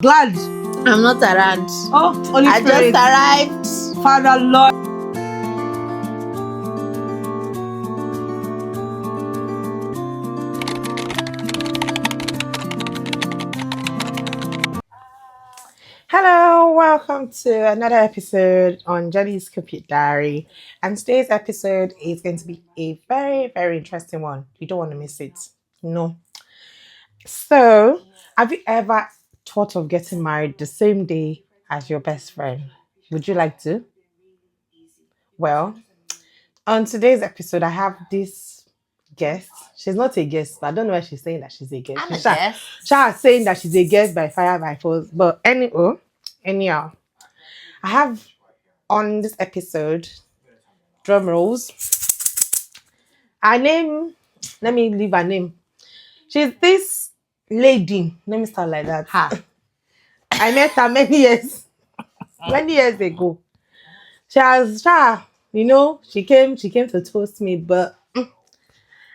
Glad. I'm not around. Oh, Holy I Spirit. just arrived. Father, Lord. Hello, welcome to another episode on Jenny's Computer Diary. And today's episode is going to be a very, very interesting one. You don't want to miss it. No. So, have you ever thought of getting married the same day as your best friend? Would you like to? Well, on today's episode, I have this guest. She's not a guest, but I don't know why she's saying that she's a guest. I'm a guest. She's saying that she's a guest by fire by force. But anyhow, I have on this episode, drum rolls. Her name, let me leave her name. She's this lady. Let me start like that. I met her many years ago. She came to toast me, but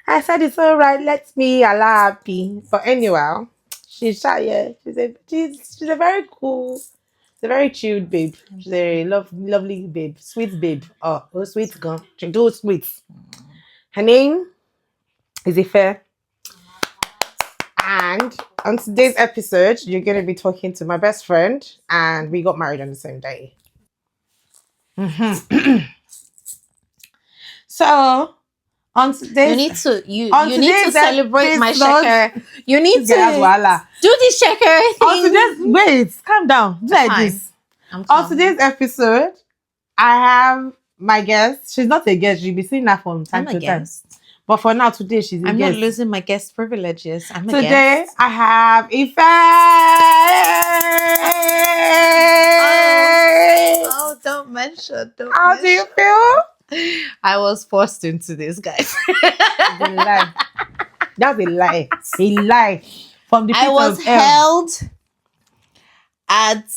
I said it's all right. Let me allow happy. But anyway, she's shy. Yeah, she's a very cool, she's a very chilled babe. She's a lovely babe, sweet babe. Oh, sweet girl. She do sweet. Her name is Ife. And on today's episode, you're going to be talking to my best friend, and we got married on the same day. So, on today's... You need to celebrate my shaker. You need to do this shaker thing. Wait, calm down. Do like this. On today's episode, I have my guest. She's not a guest. You'll be seeing her from time to time. But for now, today, she's a guest. I'm not losing my guest privileges. Today, I have Ife. Oh, don't mention. How do you feel? I was forced into this, guys. That's a lie. That's a lie. A lie. From the pit I was of hell. held at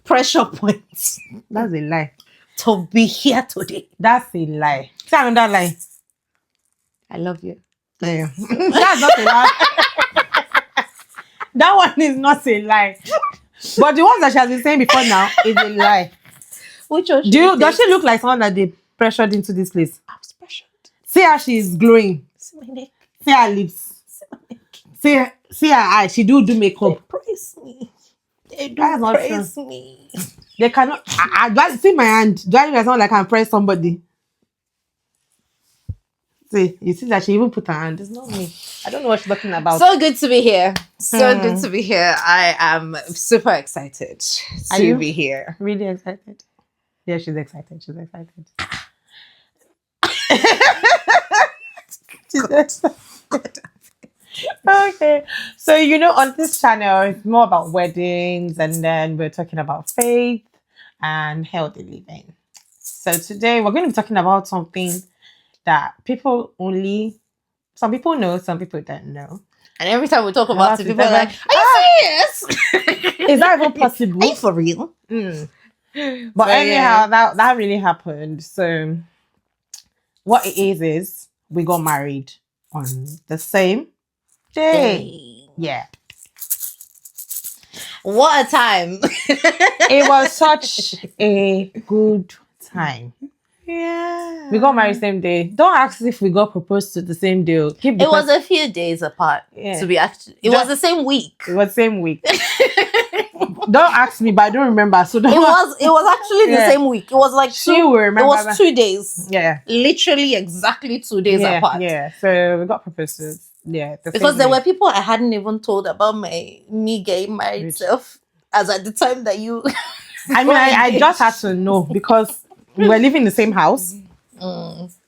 pressure points. That's a lie. To be here today. That's a lie. Say another lie. I love you. Yeah. That's not a lie. That one is not a lie. But the ones that she has been saying before now is a lie. Which one? Does she look like someone that they pressured into this place? I was pressured. See how she's glowing. See my neck. See her lips. See my neck. See her eyes. She do makeup. They praise me. They do praise me. They cannot. See my hand. Do I look like someone that can press somebody? See, you see that she even put her hand. It's not me. I don't know what she's talking about. So good to be here. Good to be here. I am super excited to be here. Really excited? Yeah, she's excited. She's excited. She's excited. Okay. So, on this channel, it's more about weddings, and then we're talking about faith and healthy living. So today we're going to be talking about something that some people know, some people don't know. And every time we talk about it, people are like, are you serious? Is that even possible? Are you for real? But anyhow, that really happened. So what it is we got married on the same day. Yeah. What a time. It was such a good time. Yeah. We got married same day. Don't ask if we got proposed to the same day. It was a few days apart. Yeah. To be actually, it was the same week. It was same week. Don't ask me, but I don't remember. So it was actually the same week. It was like she will remember. It was 2 days. Yeah. Literally exactly 2 days apart. Yeah. So we got proposed to because there were people I hadn't even told about me getting married self as at the time that you I mean I just had to know because we were living in the same house.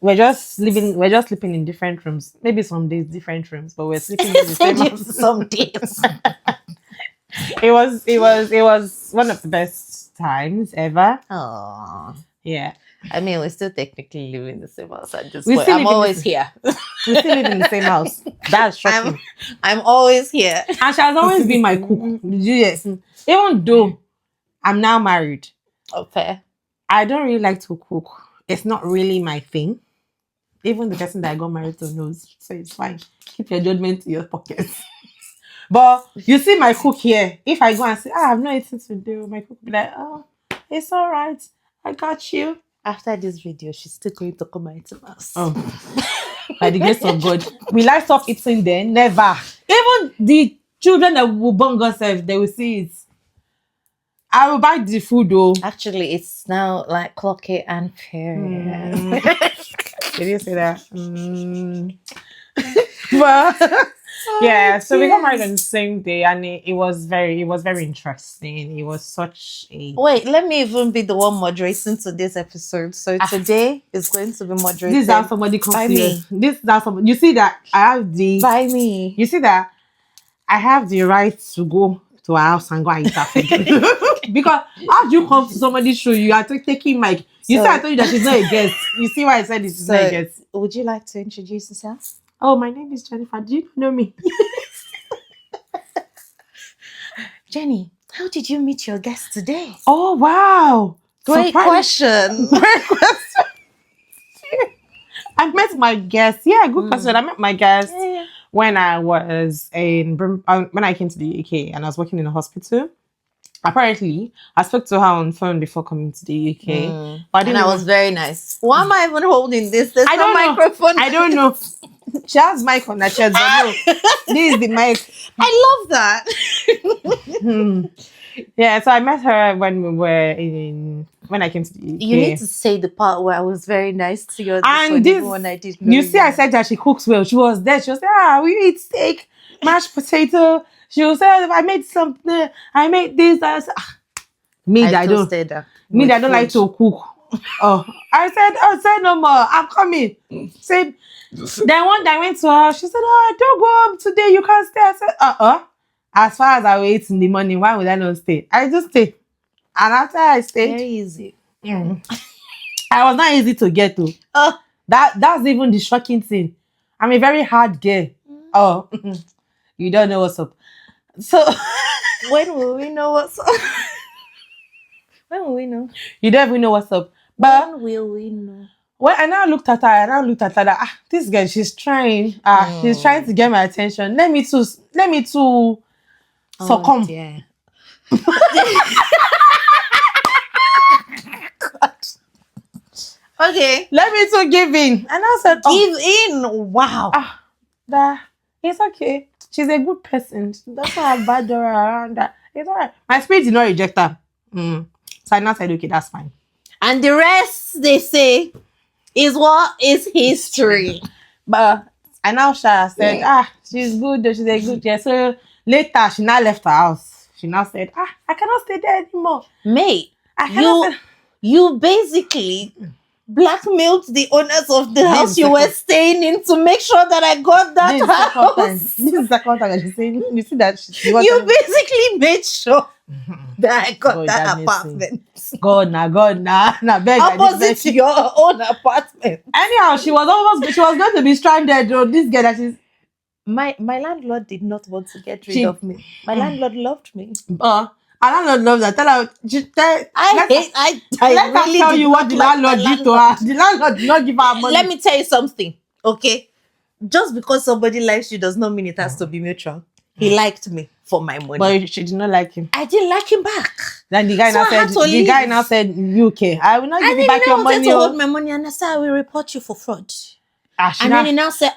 We're just sleeping in different rooms. Maybe some days different rooms, but we're sleeping in the same house. Some days. It was one of the best times ever. Oh. Yeah. I mean, we still technically live in the same house at this point. I'm always here. We still live in the same house. That's shocking. I'm always here. And she has always been my cook. Yes. Even though I'm now married. Okay. I don't really like to cook. It's not really my thing. Even the person that I got married to knows. So it's fine. Keep your judgment in your pockets. But you see my cook here. If I go and say, I have no anything to do, my cook will be like, oh, it's all right. I got you. After this video, she's still going to come and eat us. Oh, by the grace of God. Will I stop eating then? Never. Even the children that will born God self, they will see it. I will buy the food though. Actually, it's now like clock it and period. Did you say that? But yeah, so we got married on the same day, and it was very interesting. It was such a Wait. Let me even be the one moderating today's episode. So today is going to be moderated. This is how somebody comes by to me. you. This is how somebody. You see that I have the By me. You see that I have the right to go to our house and go and eat her food. Because how do you come to somebody's show? You are taking mic. You see, I told you that she's not a guest. You see why I said this is not a guest. Would you like to introduce yourself? Oh, my name is Jennifer. Do you know me? Jenny, how did you meet your guest today? Oh, wow. Great question. Great question. I met my guest. Yeah, good question. I met my guest when I was when I came to the UK and I was working in a hospital. Apparently, I spoke to her on phone before coming to the UK. But I was very nice. Why am I even holding this? There's I no don't microphone. Know. I don't know. She has mic on her chest, but no. This is the mic. I love that. Yeah, so I met her when I came to the UK. You need to say the part where I was very nice to you. And this one I did. You see, I said that she cooks well. She was there. She was like, we eat steak, mashed potato. She was saying, I made something. I made this. I was, I don't like to cook. I said no more. I'm coming. Said then one day I went to her. She said, don't go home today. You can't stay. I said, As far as I wait in the morning, why would I not stay? I just stay. And after I stayed, very easy. I was not easy to get to. That's even the shocking thing. I'm a very hard girl. You don't know what's up. So when will we know what's up? When will we know? You don't even know what's up. But when will we know? Well, I now looked at her that this girl, she's trying. She's trying to get my attention. Let me to succumb. Yeah. Okay. Let me to give in. And I said, give in. Wow. It's okay. She's a good person. That's why I bad her around that. It's all right. My spirit did not reject her. So I now said, okay, that's fine. And the rest, they say, is what is history. But I now said, she's good. She's a good girl. So later, she now left her house. She now said, I cannot stay there anymore. Mate, you basically blackmailed the owners of the house you were staying in to make sure that I got that house. This is the second time that she's saying, you see that you basically made sure that I got that apartment. God, beg. Opposite to your own apartment. Anyhow, she was going to be stranded. This girl that she's. My landlord did not want to get rid of me. My landlord loved me. Our landlord loves her. Tell her. I let her tell you what the landlord did to her. The landlord did not give her money. Let me tell you something, okay? Just because somebody likes you does not mean it has to be mutual. He liked me for my money. But she did not like him. I didn't like him back. Then the guy now said, UK, I will not give you back your money. I wanted to hold my money and I said, I will report you for fraud. And then he now said,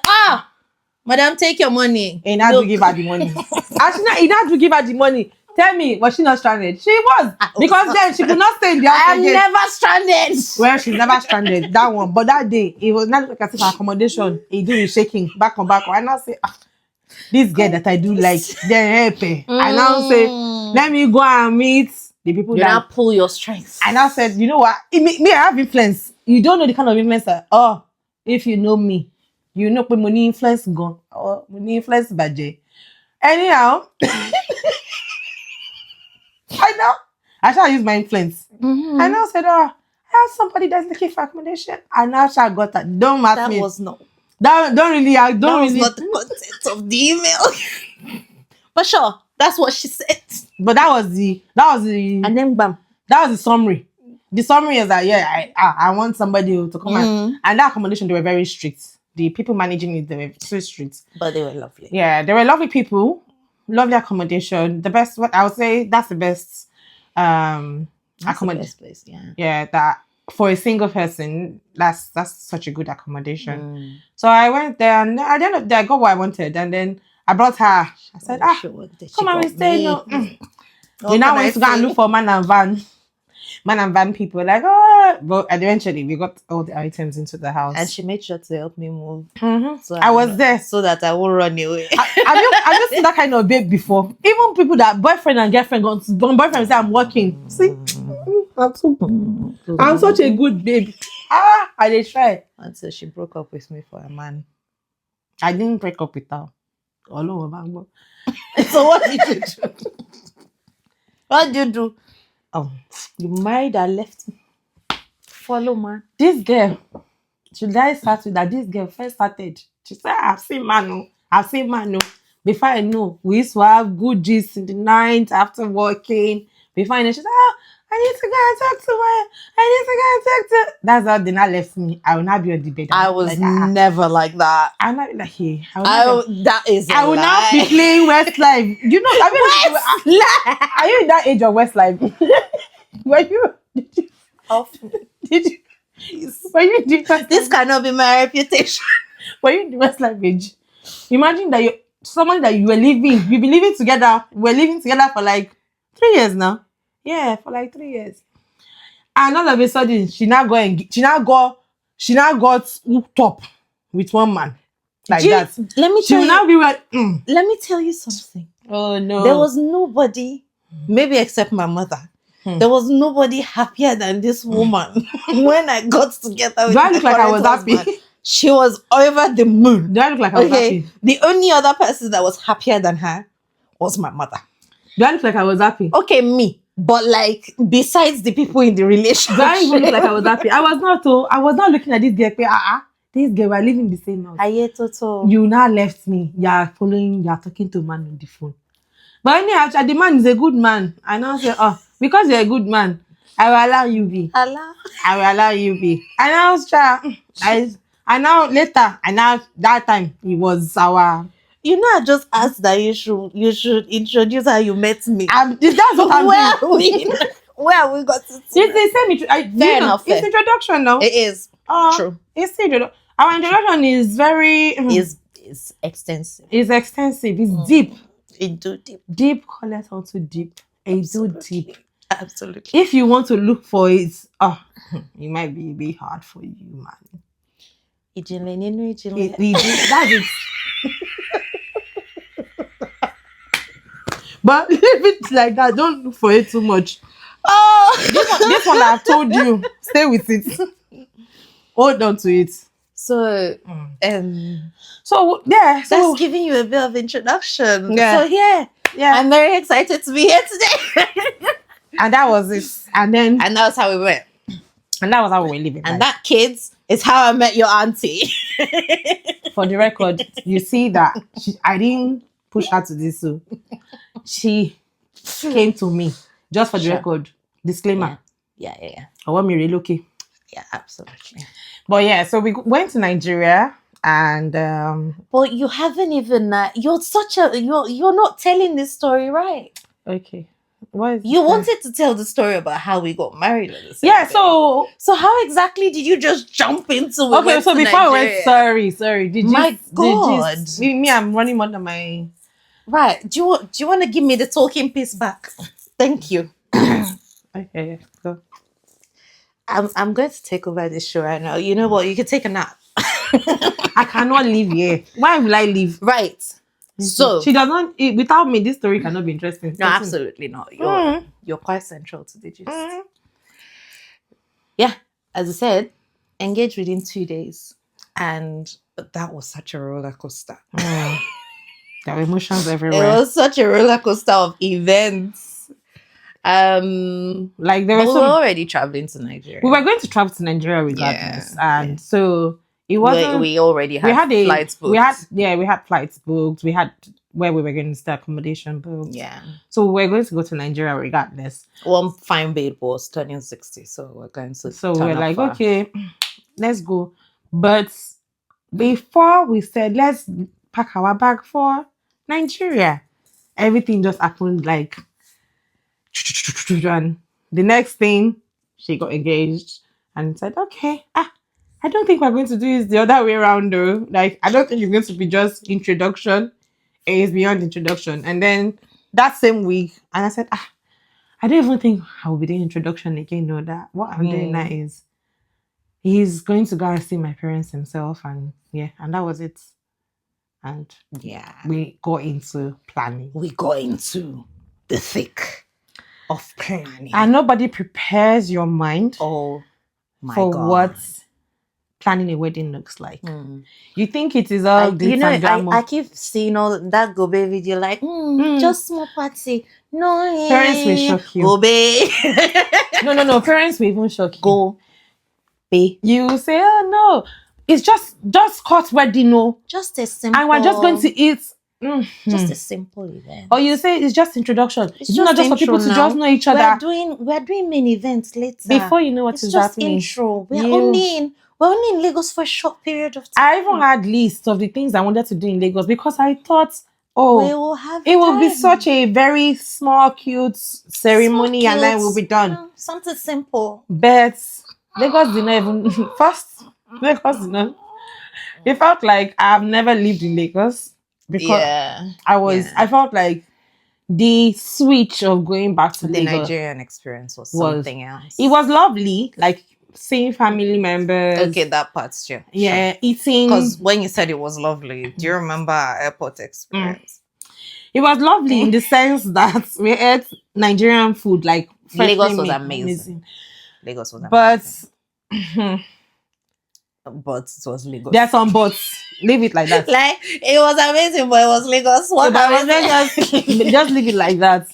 madam, take your money. He now to give her the money. He now to give her the money. Tell me, was she not stranded? She was. Because then she could not stay in the house. I am never stranded. Well, she's never stranded. That one. But that day, it was not like her accommodation. He do with shaking back on back. I now say, this girl that I do like, they're happy. I now say, let me go and meet the people you now pull your strength. I now said, you know what? Me, I have influence. You don't know the kind of influencer. If you know me, you know when money influence gone or money influence budget. Anyhow, I shall use my influence. I now said, I have somebody that's looking for accommodation. And now I got that. Don't ask me. That was not. That was not the content of the email. But sure, that's what she said. But that was the and then bam. That was the summary. The summary is that I want somebody to come and that accommodation, they were very strict. The people managing it, they were so strict. But they were lovely. Yeah, they were lovely people. lovely accommodation. The best, what I would say, that's the best That's the accommodation. best place. Yeah. Yeah, that for a single person, that's such a good accommodation. Mm. So I went there, and at the end of the day, I got what I wanted, and then I brought her. I said, come on, we stay. No, we now went to go and look for man and van people. Like, oh, but eventually we got all the items into the house, And she made sure to help me move. So I was there so that I won't run away. have you seen that kind of babe before? Even people that boyfriend and girlfriend boyfriend say I'm working. See, I'm such a good babe. I did try until she broke up with me for a man. I didn't break up with her. So what did you do? What did you do? Oh, You married and left me. Follow man. This girl, should I start with that? This girl first started. She said, I've seen Manu. Before I know, we used to have good gist in the night after working. Before I know, she said, I need to go and talk to her. That's how they not left me. I will not be on the bed. I was never like that. I'm not like, hey, that is I will not be playing Westlife. You know, Westlife. Are you in that age of Westlife? Were you? Did you? Were you in this cannot be my reputation. Were you in the Westlife age? Imagine that someone that you've been living together. We're living together for like 3 years now. Yeah, for like 3 years. And all of a sudden, she now got hooked up with one man. Like that. Let me tell you. Let me tell you something. Oh no. There was nobody, maybe except my mother. There was nobody happier than this woman when I got together with her. Do I look like I was happy? She was over the moon. Do I look like I was happy? The only other person that was happier than her was my mother. Do I look like I was happy? Okay, me. But like, besides the people in the relationship. Do I even look like I was happy? I was not looking at this girl. This girl, we're living in the same house. You now left me. You are talking to a man on the phone. But anyhow, the man is a good man. I now say, because you're a good man, I will allow you be. I will allow you be. And I was trying. I now later, that time it was our. You know, I just asked that you should introduce how you met me. That's what I'm doing. Where we got to see? Fair enough. It's introduction now. It is. True. It's introduction. Our introduction is very is extensive. It's extensive. It's deep. It do deep. Deep connect onto deep. It do deep. Absolutely. If you want to look for it, it might be a bit hard for you, man. That's it. But leave it like that. Don't look for it too much. This one I've told you. Stay with it. Hold on to it. So that's giving you a bit of introduction. Yeah. So yeah, I'm very excited to be here today. And that was it. And that's how we went. And that was how we were living. And that, kids, is how I met your auntie. For the record, you see that I didn't push her to this. So she came to me. Just for the record. Disclaimer. Yeah. I want me relocate. Yeah, absolutely. But yeah, so we went to Nigeria and but you haven't even you're not telling this story right. Okay. What you wanted to tell the story about how we got married at the same day. So how exactly did you just jump into it? Okay, so before I went, sorry. God. Me, I'm running under my. Right. Do you want to give me the talking piece back? Thank you. Okay, go. I'm going to take over this show right now. You know what? You can take a nap. I cannot leave here. Why will I leave? Right. So she does not. Without me, this story cannot be interesting. No, absolutely not. You're quite central to the gist. Yeah, as I said, engaged within 2 days, and that was such a roller coaster. There were emotions everywhere. It was such a roller coaster of events. Like there we were already traveling to Nigeria. We were going to travel to Nigeria regardless, and so. It wasn't. We already had flights booked. We had flights booked. We had where we were going to stay accommodation booked. Yeah. So we were going to go to Nigeria regardless. One fine babe was turning 60, so we're going to. So we're like, okay, let's go. But before we said let's pack our bag for Nigeria, everything just happened like, and the next thing, she got engaged and said, okay, I don't think we're going to do this the other way around though. Like, I don't think it's going to be just introduction. It is beyond introduction. And then that same week, and I said, I don't even think I will be doing introduction again. No, that what I'm doing now is he's going to go and see my parents himself, and yeah, and that was it. And Yeah. we got into planning. We got into the thick of planning. And nobody prepares your mind Oh my for God. what planning a wedding looks like. You think it is all glitz and glamour. I keep seeing all that Gobe video like, just small party. No, Parents will shock you. Gobe. No. Parents will even shock you. Go. Be. You say, oh no, it's just cut wedding, no. Just a simple. And we're just going to eat. Just a simple event. Or you say it's just introduction. It's just not just for people to just know each other. We're doing main events later. Before you know what it's is just happening. Intro. We're only in Lagos for a short period of time. I even had lists of the things I wanted to do in Lagos because I thought, we will have it will be such a very small, cute ceremony, and then we'll be done. Something simple. But Lagos did not even first. Lagos did not. It felt like I've never lived in Lagos because I felt like the switch of going back to the Lagos, Nigerian experience was something else. It was lovely, like seeing family members. Okay, that part's true. Yeah, eating. Because when you said it was lovely, do you remember our airport experience? It was lovely in the sense that we ate Nigerian food, like Lagos was amazing. Lagos was amazing. But it was Lagos. There's some buts. Leave it like that. Like, it was amazing, but it was Lagos. Just leave it like that.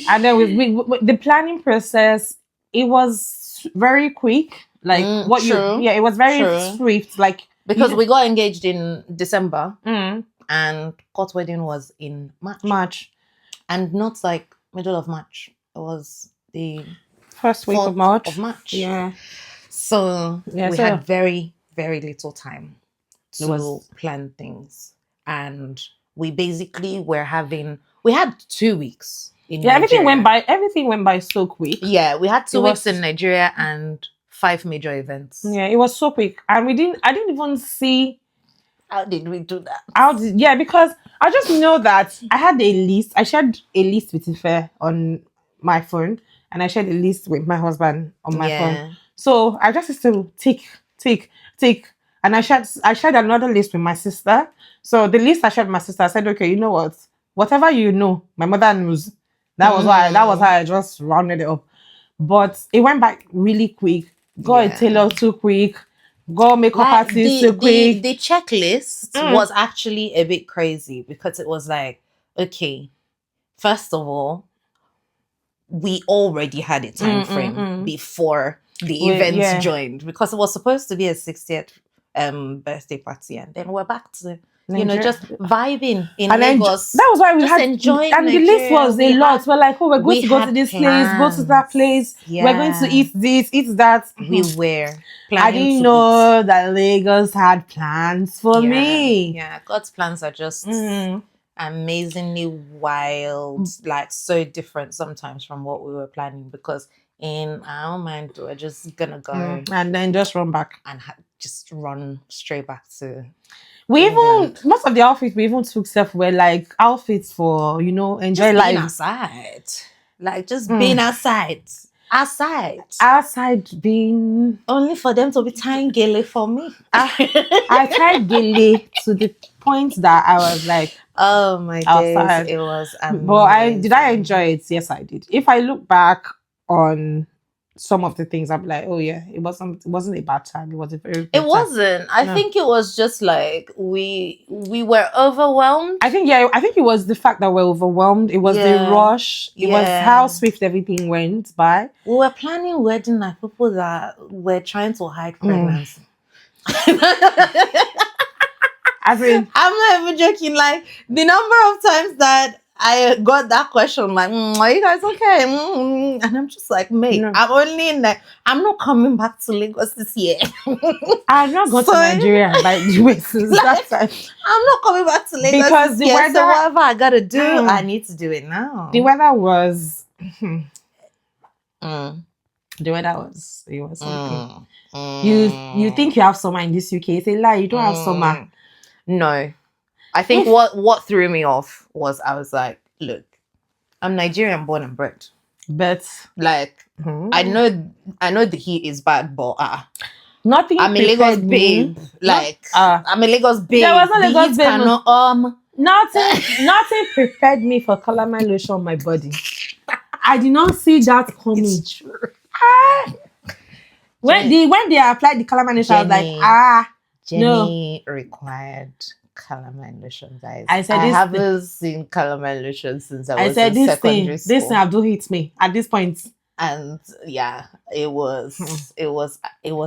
And then with the planning process, it was very quick. Like it was very swift. Like, because we got engaged in December and court wedding was in March. And not like middle of March. It was the first week of March. Yeah. So we had very, very little time to plan things. And we basically we had 2 weeks in Nigeria. Everything went by so quick. Yeah, we had 2 weeks in Nigeria and 5 major events. Yeah, it was so quick. And I didn't even see. How did we do that? Because I just know that I had a list. I shared a list with Ife on my phone, and I shared a list with my husband on my phone. So I just used to tick. And I shared another list with my sister. So the list I shared with my sister, I said, okay, you know what? Whatever you know, my mother knows. That was how I just rounded it up. But it went back really quick. Got a tailor too quick. Got makeup artist too quick. The checklist was actually a bit crazy because it was like, okay, first of all, we already had a time frame before the events joined, because it was supposed to be a 60th birthday party, and then we're back to just vibing in Lagos. That was why we had enjoying, and Nigeria. The list was a lot. We're like, we're going to go to this place, go to that place. Yeah. We're going to eat this, eat that. We were planning. I didn't know that Lagos had plans for me. Yeah, God's plans are just amazingly wild, like so different sometimes from what we were planning, because in our mind we're just gonna go and then just run back and just run straight back to most of the outfits we even took were like outfits for enjoy just life, being outside, like just being outside being only for them to be tying gele for me. I tried gele to the point that I was like, oh my days, it was amazing. But did I enjoy it? Yes, I did. If I look back on some of the things, I'm like, oh yeah, it wasn't a bad time. It was a very good time. I think it was just like we were overwhelmed. I think it was the fact that we're overwhelmed. It was the rush. It was how swift everything went by. We were planning wedding like people that were trying to hide pregnancy. As in, I'm not even joking. Like the number of times that I got that question like, are you guys okay? And I'm just like, mate, No. I'm only in there. I'm not coming back to Lagos this year. I've not gone to So- Nigeria by the way since Like, that time. I'm not coming back to Lagos Because this the year. So weather- whatever I gotta do, Mm. I need to do it now. The weather was Mm. the weather was it was something. Mm. You think you have summer in this UK? It's a lie. You don't have summer. No. I think If- what threw me off was I was like, look, I'm Nigerian born and bred. But Like I know the heat is bad, but nothing. I'm a Lagos prepared me. babe. Like Not- I'm a Lagos babe. There was no The Lagos heat babe. cannot Nothing prepared me for calamine lotion on my body. I did not see that coming. It's true. Ah. When they applied the calamine lotion, I was like, Jenny required calamine lotion, guys. I said I this haven't seen calamine lotion since I was said in this secondary school. thing have to hit me at this point. And yeah, it was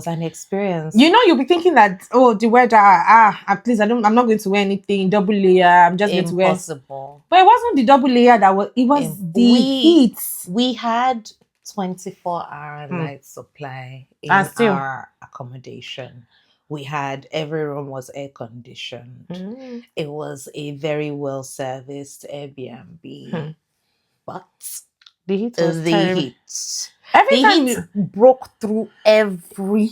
an experience. You know, you'll be thinking that the weather, please, I'm not going to wear anything double layer. I'm just going to wear. Impossible. But it wasn't the double layer that was. It was the heat. We had 24-hour night supply in And still. our accommodation. We had every room was air conditioned. It was a very well serviced Airbnb, but The heat was the terrible. heat. Every The time heat broke through every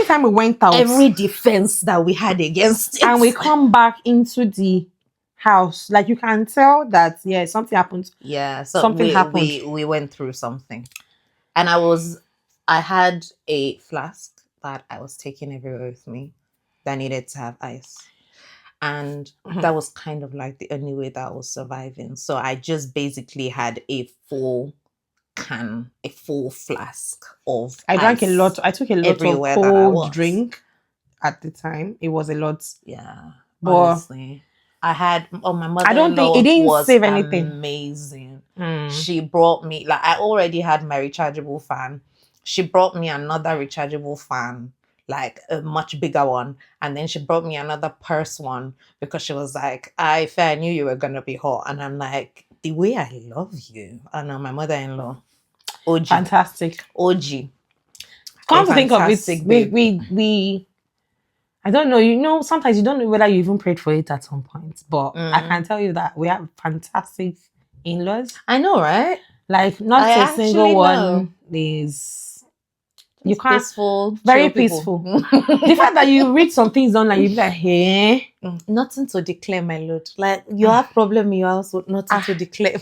time we went out, every defense that we had against it. and we come back into the house, like you can tell that something happened. Yeah, so Something happened. We went through something, and I had a flask that I was taking everywhere with me that needed to have ice. And that was kind of like the only way that I was surviving. So I just basically had a full flask of I drank ice a lot. I took a lot of everywhere that I cold was. drink at the time. It was a lot. Yeah, But honestly. I had my mother. I don't think it didn't save anything. Amazing. She brought me I already had my rechargeable fan. She brought me another rechargeable fan, like a much bigger one, and then she brought me another purse one because she was like, I knew you were gonna be hot, and I'm like, the way I love you, and my mother-in-law, OG, fantastic. OG. Come to think of it, fantastic babe. we I don't know. You know, sometimes you don't know whether you even prayed for it at some point. But I can tell you that we have fantastic in-laws. I know, right? Like not I a single actually one is. You can't. Peaceful, Very chill people. peaceful. The fact that you read some things online, you be like, hey. Nothing to declare, my lord. Like you have problem in your house, nothing to declare.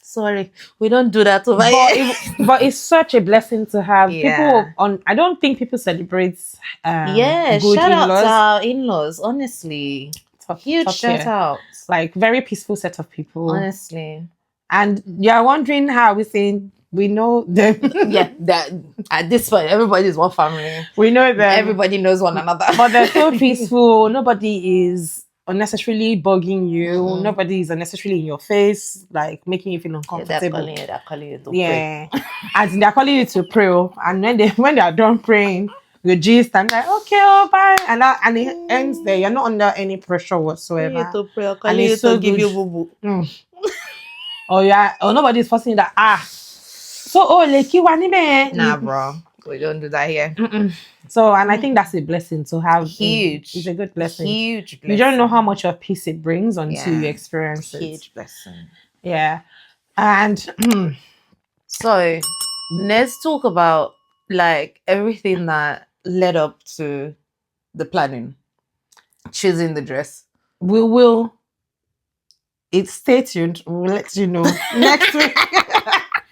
Sorry, we don't do that over here. But it's such a blessing to have Yeah. people on. I don't think people celebrate. Good Shout out in-laws. to our in-laws. Honestly, huge shout out. Like very peaceful set of people. Honestly, And you're wondering how we saying we know them. yeah. That at this point, everybody is one family. We know them. Everybody knows one another. But they're so peaceful. Nobody is unnecessarily bugging you. Nobody is unnecessarily in your face, like making you feel uncomfortable. They're calling you to Yeah. As in they're calling you to pray. And when they are done praying, you gist, I'm like, okay, bye. And it ends there. You're not under any pressure whatsoever. to pray. And Calling it's you so to give good. you boo boo. Or nobody is forcing that. So Nah, bro. We don't do that here. So, and I think that's a blessing to have. Huge. It's a good blessing. Huge blessing. You don't know how much of peace it brings until you experience it. Huge blessing. Yeah. And So let's talk about like everything that led up to the planning. Choosing the dress. we will. Stay tuned. We'll let you know next week.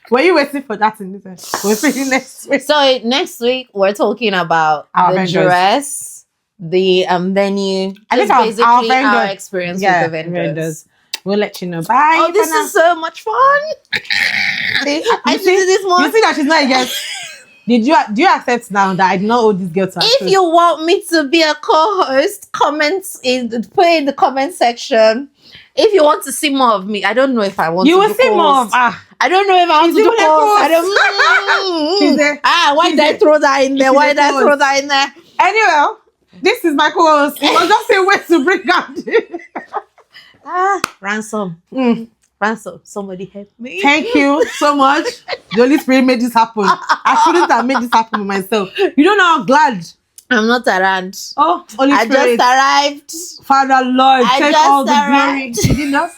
Were you waiting for that in this? We'll see you next week. So next week we're talking about Our the vendors. dress, the venue. I think just our basically vendors- our experience with the vendors. We'll let you know. Bye. Oh, this is so much fun. I did it this You morning. see that she's not a guest. Do you accept now that I did not owe this girl to If you want me to be a co-host, put in the comment section. If you want to see more of me, I don't know if I want you to will do see more of co-host. I don't know if I want to She's do even a co-host. I co-host. She's don't. a- Why did I throw that in there? she's Why a did I throw co-host. that in there? Anyway, this is my co-host. It was just a way to bring out. Ransom. Ransom, somebody help me. Thank you so much. The Holy Spirit made this happen. I couldn't have made this happen myself. You don't know how glad. I'm not around. Oh, Holy I Spirit. just arrived. Father, Lord, I take just all the glory. arrived. You did not.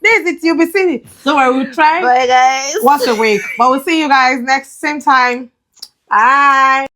This it. You'll be seeing it. Don't worry, we'll try Bye, guys. once a week. But we'll see you guys next same time. Bye.